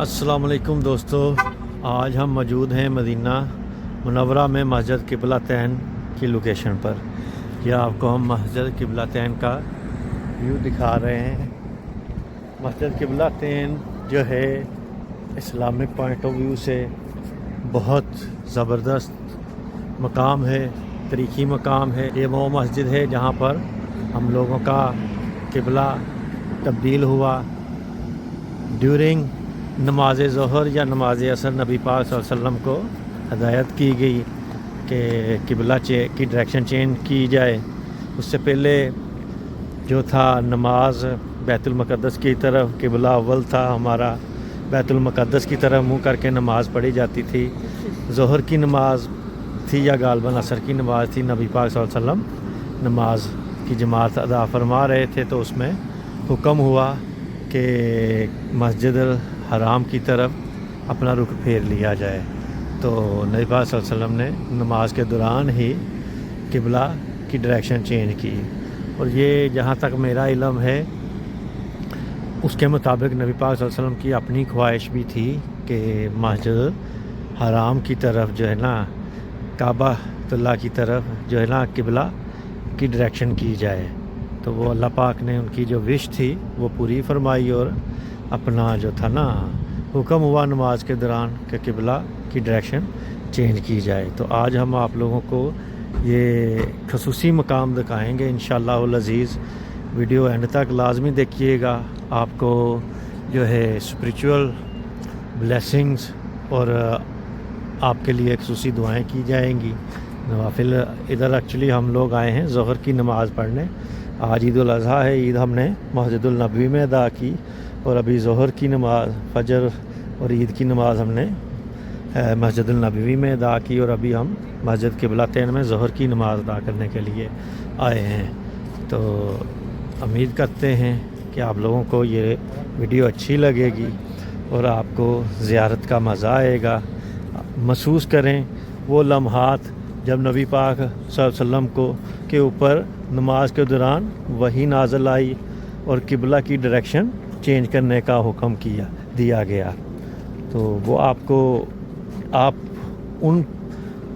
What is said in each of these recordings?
अस्सलाम वालेकुम दोस्तों, आज हम मौजूद हैं मदीना मुनव्वरा में मस्जिद क़िबलातैन की लोकेशन पर। यह आपको हम मस्जिद क़िबलातैन का व्यू दिखा रहे हैं। मस्जिद क़िबलातैन जो है इस्लामिक पॉइंट ऑफ व्यू से बहुत ज़बरदस्त मकाम है, तारीख़ी मकाम है। ये वो मस्जिद है जहाँ पर हम लोगों का क़िबला तब्दील हुआ ड्यूरिंग नमाज ज़ोहर या नमाज असर। नबी पाक सल्लल्लाहु अलैहि वसल्लम को हदायत की गई कि क़िबला की डायरेक्शन चेंज की जाए। उससे पहले जो था नमाज बैतुल मुक़द्दस की तरफ, क़िबला अव्वल था हमारा, बैतुल मुक़द्दस की तरफ मुँह करके नमाज़ पढ़ी जाती थी। ज़ोहर की नमाज़ थी या गालबन असर की नमाज़ थी, नबी पाक सल्लल्लाहु अलैहि वसल्लम नमाज की जमात अदा फरमा रहे थे, तो उसमें हुक्म हुआ कि मस्जिद हराम की तरफ अपना रुख फेर लिया जाए। तो नबी पाक सल्लल्लाहु अलैहि वसल्लम ने नमाज के दौरान ही क़िबला की डायरेक्शन चेंज की। और ये जहाँ तक मेरा इल्म है उसके मुताबिक नबी पाक सल्लल्लाहु अलैहि वसल्लम की अपनी ख्वाहिश भी थी कि मस्जिद हराम की तरफ जो है ना, काबातुल्लाह की तरफ जो है ना, क़िबला की डायरेक्शन की जाए। तो वो अल्लाह पाक ने उनकी जो विश थी वो पूरी फरमाई और अपना जो था ना हुक्म हुआ नमाज के दौरान कि क़िबला की डायरेक्शन चेंज की जाए। तो आज हम आप लोगों को ये खसूसी मकाम दिखाएंगे इंशाअल्लाह अज़ीज़। वीडियो एंड तक लाजमी देखिएगा, आपको जो है स्पिरिचुअल ब्लेसिंग्स और आपके लिए खसूसी दुआएं की जाएंगी। नवाफिल इधर एक्चुअली हम लोग आए हैं ज़ोहर की नमाज़ पढ़ने। आज ईद उल अज़हा है, ईद हमने मस्जिदुल नबवी में अदा की और अभी ज़ोहर की नमाज़, फजर और ईद की नमाज़ हमने मस्जिदुल नबवी में अदा की और अभी हम मस्जिद क़िबलातैन में ज़ोहर की नमाज़ अदा करने के लिए आए हैं। तो उम्मीद करते हैं कि आप लोगों को ये वीडियो अच्छी लगेगी और आपको ज़ियारत का मज़ा आएगा। महसूस करें वो लम्हात जब नबी पाक सल्लल्लाहु अलैहि वसल्लम को के ऊपर नमाज के दौरान वही नाज़िल आई और क़िबला की डायरेक्शन चेंज करने का हुक्म दिया गया। तो वो आपको, आप उन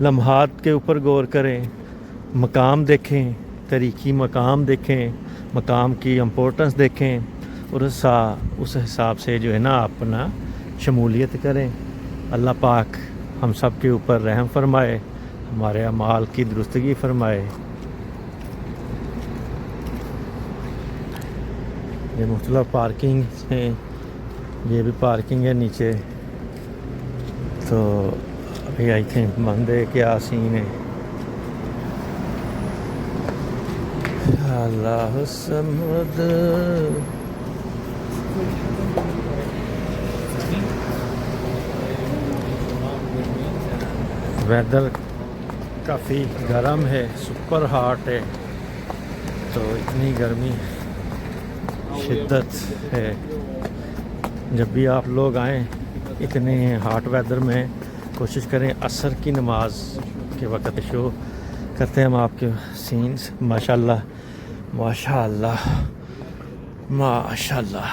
लम्हात के ऊपर गौर करें, मकाम देखें, तारीख़ी मकाम देखें, मकाम की इम्पोर्टेंस देखें और उस हिसाब से जो है ना अपना शमूलियत करें। अल्लाह पाक हम सब के ऊपर रहम फरमाए, हमारे अमाल की दुरुस्तगी फरमाए। ये मुख्तलिफ पार्किंग है, ये भी पार्किंग है नीचे। तो अभी आई थिंक बंद है, क्या सीन है। अल्लाह समद। वेदर काफ़ी गर्म है, सुपर हॉट है। तो इतनी गर्मी शिद्दत है, जब भी आप लोग आएँ इतने हॉट वेदर में कोशिश करें असर की नमाज के वक़्त शो करते हैं हम आपके सीन्स। माशाल्लाह माशाल्लाह माशाल्लाह।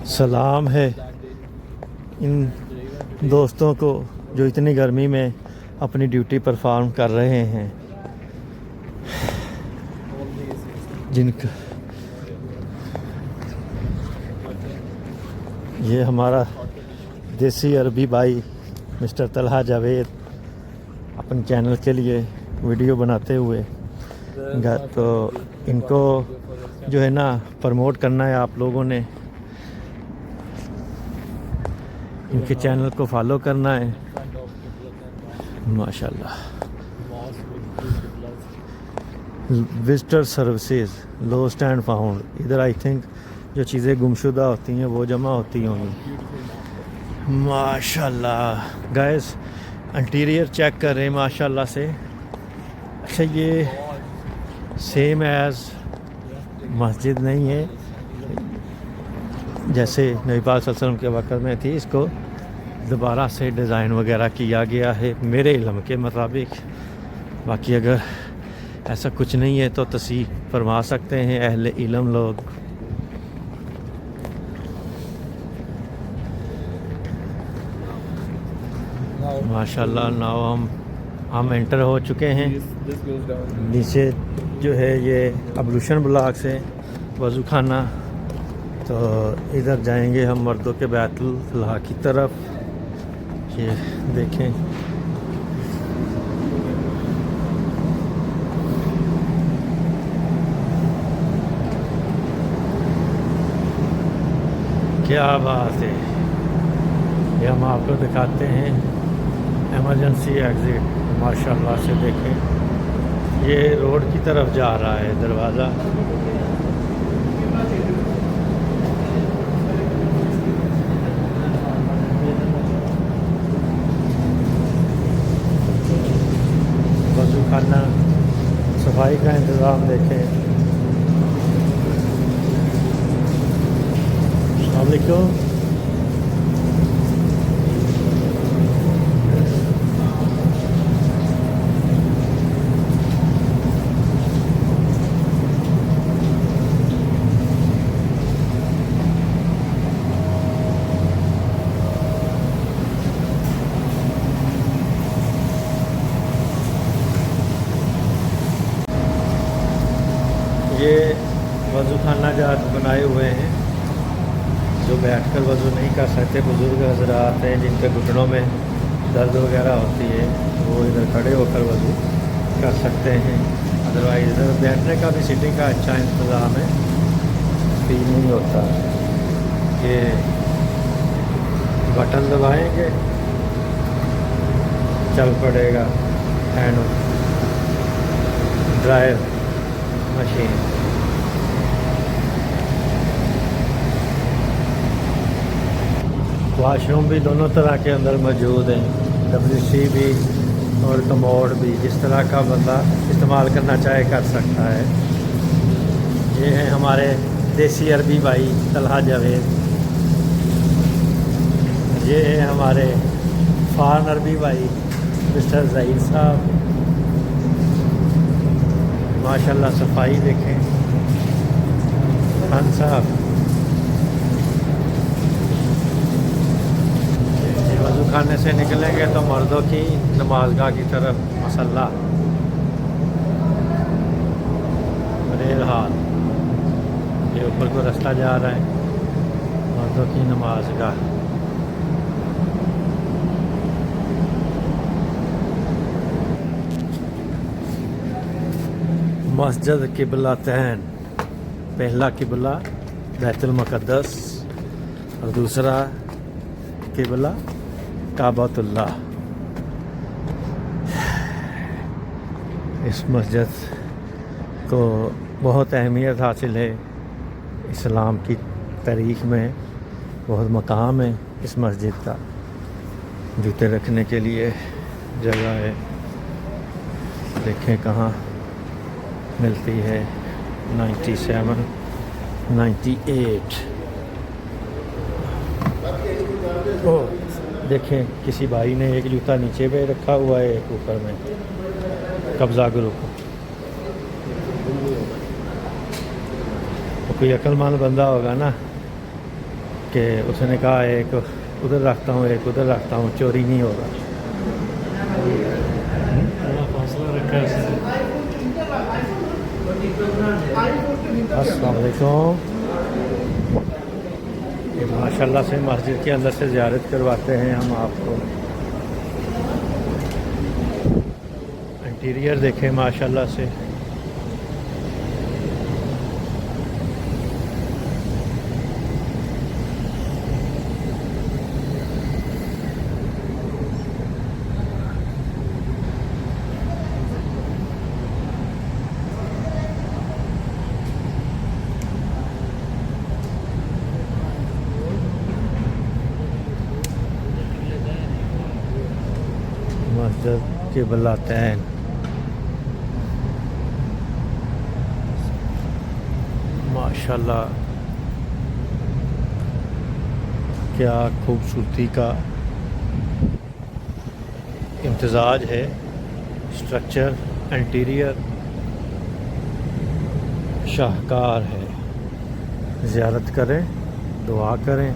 सलाम है इन दोस्तों को जो इतनी गर्मी में अपनी ड्यूटी परफॉर्म कर रहे हैं, जिनका ये हमारा देसी अरबी भाई मिस्टर तलहा जावेद अपने चैनल के लिए वीडियो बनाते हुए, तो इनको जो है ना प्रमोट करना है आप लोगों ने, इनके चैनल को फॉलो करना है। माशाल्लाह। Visitor services lost and found, इधर आई थिंक जो चीज़ें गुमशुदा होती हैं वो जमा होती होंगी। माशाल्लाह गाइस, इंटीरियर चेक कर रहे हैं माशाल्लाह से। अच्छा, ये सेम एज़ मस्जिद नहीं है जैसे नबी पाक सल्लल्लाहु अलैहि वसल्लम के वक़्त में थी, इसको दोबारा से डिज़ाइन वगैरह किया गया है मेरे इल्म के मुताबिक। बाकी अगर ऐसा कुछ नहीं है तो तस्दीक फरमा सकते हैं अहले इल्म लोग। माशाल्लाह नाउ हम एंटर हो चुके हैं। नीचे जो है ये अबलूशन ब्लॉक से वज़ू खाना, तो इधर जाएंगे हम मर्दों के बैतुल खला की तरफ। ये देखें क्या बात है। ये हम आपको दिखाते हैं एमरजेंसी एग्ज़िट। माशाल्लाह से देखें ये रोड की तरफ जा रहा है दरवाज़ा। वज़ू खाना, सफाई का इंतज़ाम देखें। अस्सलाम वालेकुम। ये वज़ू खाना जो बनाए हुए हैं, जो बैठकर वज़ू नहीं कर सकते बुज़ुर्ग हज़रात हैं जिनके घुटनों में दर्द वगैरह होती है, वो इधर खड़े होकर वज़ू कर सकते हैं। अदरवाइज़ इधर बैठने का भी सीटिंग का अच्छा इंतज़ाम है, फील नहीं होता। ये बटन दबाएंगे चल पड़ेगा हैंड ड्रायर मशीन। वाशरूम भी दोनों तरह के अंदर मौजूद हैं, WC भी और कमोड भी, जिस तरह का बंदा इस्तेमाल करना चाहे कर सकता है। ये हैं हमारे देसी अरबी भाई तलहा जावेद, ये हैं हमारे फ़ारन अरबी भाई मिस्टर ज़हीर साहब। माशाल्लाह सफाई देखें खान साहब। वज़ू खाने से निकलेंगे तो मर्दों की नमाज़गाह की तरफ मसल्ला रेल हाल, ये ऊपर को रास्ता जा रहा है मर्दों की नमाज़गाह। मस्जिद किबलतैन, पहला किबला बैतुल मुक़द्दस और दूसरा किबला काबतुल्लाह। इस मस्जिद को बहुत अहमियत हासिल है इस्लाम की तारीख़ में, बहुत मकाम है इस मस्जिद का। जूते रखने के लिए जगह है, देखें कहाँ मिलती है। 97, 98। ओ देखें किसी भाई ने एक जूता नीचे पे रखा हुआ है, एक ऊपर में कब्ज़ा ग्रुप। तो कोई अक्लमंद बंदा होगा ना कि उसने कहा एक उधर रखता हूँ एक उधर रखता हूँ, चोरी नहीं होगा। अस्सलाम वालेकुम। माशाल्लाह से मस्जिद के अंदर से ज़ियारत करवाते हैं हम आपको। इंटीरियर देखें माशाल्लाह से। मस्जिद किबलतैन, माशाल्लाह क्या खूबसूरती का इम्तिजाज है। स्ट्रक्चर इंटीरियर शाहकार है। ज़ियारत करें, दुआ करें।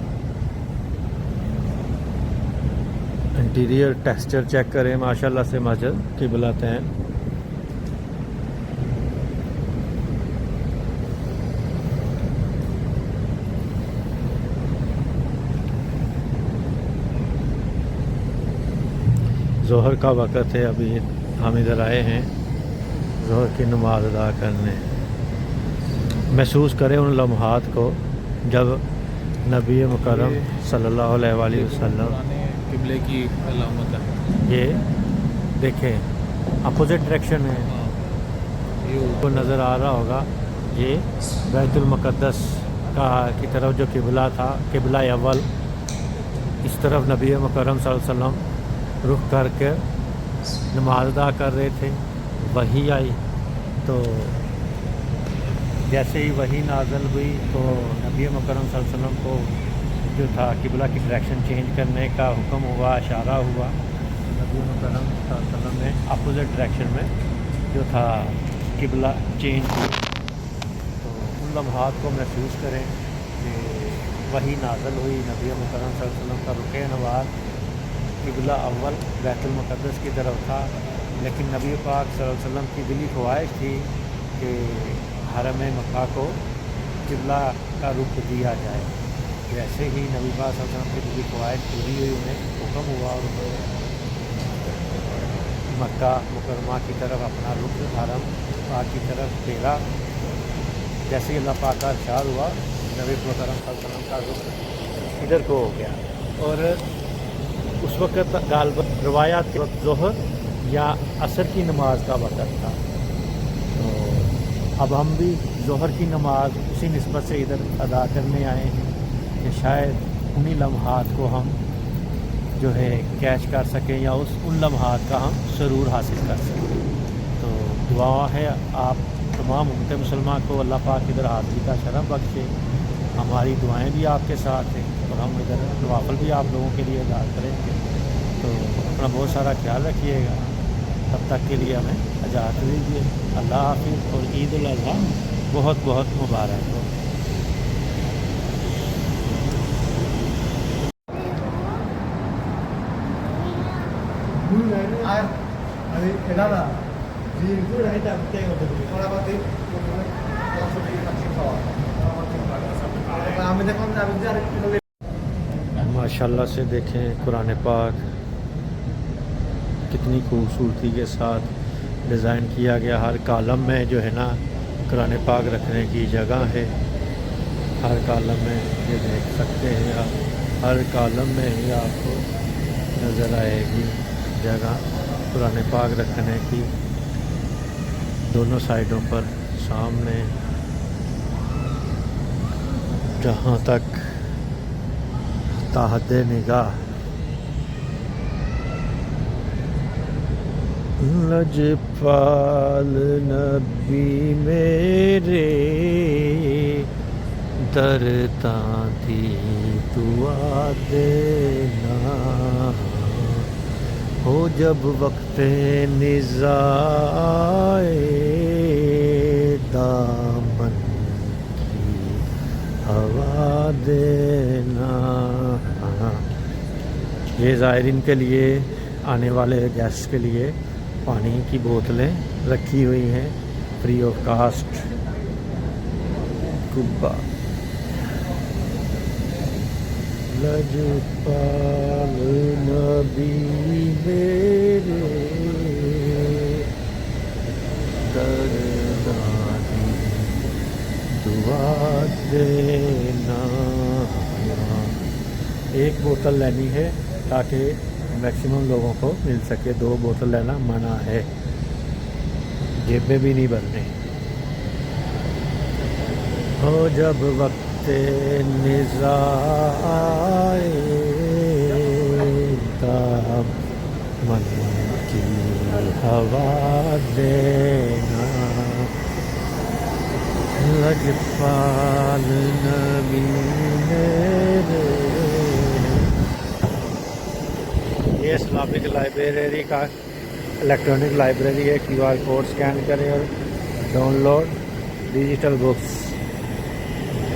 इंटीरियर टेक्सचर चेक करें माशाल्लाह से मस्जिद क़िबलतैन। ज़ोहर का वक़्त है, अभी हम इधर आए हैं ज़ोहर की नमाज़ अदा करने। महसूस करें उन लम्हात को जब नबी मुकर्रम सल्लल्लाहु अलैहि वसल्लम किबले की अलामत है। ये देखें अपोजिट डायरेक्शन है, को नज़र आ रहा होगा। ये बैतुल मुक़द्दस का की तरफ जो किबला था, किबला अव्वल, इस तरफ नबी मुकर्रम सल्लल्लाहु अलैहि वसल्लम रुख करके नमाज अदा कर रहे थे। वही आई तो जैसे ही वही नाज़िल हुई तो नबी मुकर्रम सल्लल्लाहु अलैहि वसल्लम को जो था किबला की डायरेक्शन चेंज करने का हुक्म हुआ, इशारा हुआ। नबी मुकर्रम सल्लल्लाहु अलैहि वसल्लम ने अपोजिट डायरेक्शन में जो था किबला चेंज हुआ। तो उन लम्हात को महसूस करें कि वही नाज़िल हुई, नबी मुकर्रम सल्लल्लाहु अलैहि वसल्लम का रुक़ नवाज़ किबला अव्वल बैतुल मुक़द्दस की तरफ था, लेकिन नबी पाक सल्लल्लाहु अलैहि वसल्लम की दिली ख्वाहिश थी कि हरम मक्का को किबला का रुख दिया जाए। जैसे ही नबी पाक सल्लल्लाहु अलैहि वसल्लम की दिली ख्वाहिश पूरी हुई, उन्हें हुक्म हुआ और उन्होंने मक्का मुकरमा की तरफ अपना रुख हरम पाक की तरफ फेरा। जैसे ही अल्लाह पाक का इरशाद हुआ, नबी मुकर्रम सल्लल्लाहु अलैहि वसल्लम का रुख इधर को हो गया। और उस वक़्त गालिबन रवायात के वक्त ज़ोहर या असर की नमाज का वक़्त था। तो अब हम भी ज़ोहर की नमाज उसी निस्बत से इधर अदा करने आए हैं कि शायद उन्हीं लम्हात को हम जो है कैच कर सकें या उन लम्हात का हम सरूर हासिल कर सकें। तो दुआ है आप तमाम उम्मत मुसलमान को अल्लाह पाक इधर हाज़िरी का शरफ बख्शे। हमारी दुआएं भी आपके साथ हैं और हम इधर नवाफिल भी आप लोगों के लिए अदा करेंगे। तो अपना बहुत सारा ख्याल रखिएगा। तब तक के लिए हमें इजाज़त दीजिए। अल्लाह हाफ़िज़ और ईद उल अज़हा बहुत बहुत मुबारक हो। माशाल्लाह से देखें कुरान पाक कितनी खूबसूरती के साथ डिज़ाइन किया गया। हर कॉलम में जो है ना कुरान पाक रखने की जगह है। हर कॉलम में ये देख सकते हैं आप, हर कॉलम में ही आपको नज़र आएगी जगह कुरान पाक रखने की। दोनों साइडों पर सामने जहाँ तक ताहद निगाह। लजपाल नबी मेरे दरतां दी दुआ देना हो जब वक्त निज़ाए दामन की हवा देना। ये ज़ायरीन के लिए, आने वाले गेस्ट के लिए पानी की बोतलें रखी हुई हैं फ्री ऑफ कास्ट। कुब्बा लजपाल नबी मेरे दरदादी दुआ देना। एक बोतल लेनी है ताकि मैक्सिमम लोगों को मिल सके। 2 बोतल लेना मना है, जेबें भी नहीं भरने। हो जब वक्त निज़ाए दामन की हवा देना। लजपाल नबी मेरे। ये इस्लामिक लाइब्रेरी का इलेक्ट्रॉनिक लाइब्रेरी है। QR कोड स्कैन करें और डाउनलोड डिजिटल बुक्स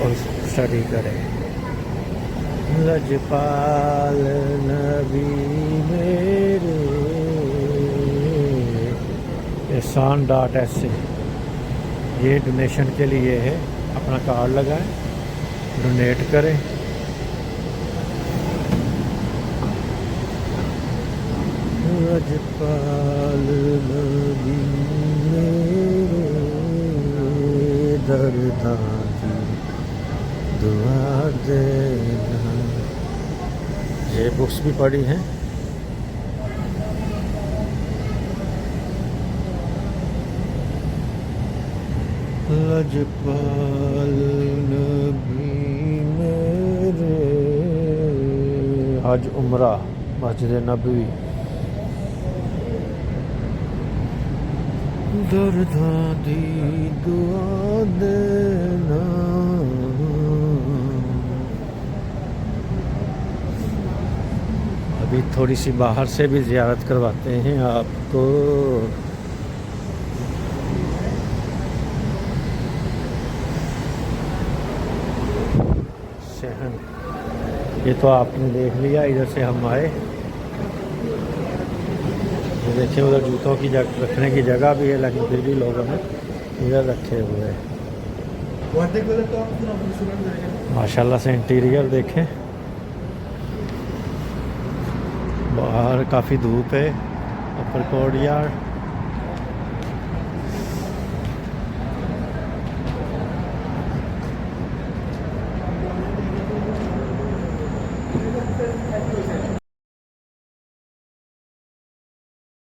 और स्टडी करें। لجپال نبی میرے ehsan.sa یہ ڈونیشن کے لیے ہے، اپنا کارڈ لگائیں، ڈونیٹ کریں۔ لجپال نبی میرے درداں کی دعا دینا۔ یہ بکس بھی پڑھی ہیں۔ لجپال نبی میرے حج عمرہ مسجد نبوی، درداں دی دعا دینا۔ ابھی تھوڑی سی باہر سے بھی زیارت کرواتے ہیں آپ کو۔ صحن یہ تو آپ نے دیکھ لیا، ادھر سے ہم آئے۔ یہ دیکھیں ادھر جوتوں کی رکھنے کی جگہ بھی ہے، لیکن پھر بھی لوگوں نے ادھر رکھے ہوئے ہیں۔ ماشاءاللہ سے انٹیریئر دیکھیں، باہر کافی دھوپ ہے، اپر کورٹ یارڈ۔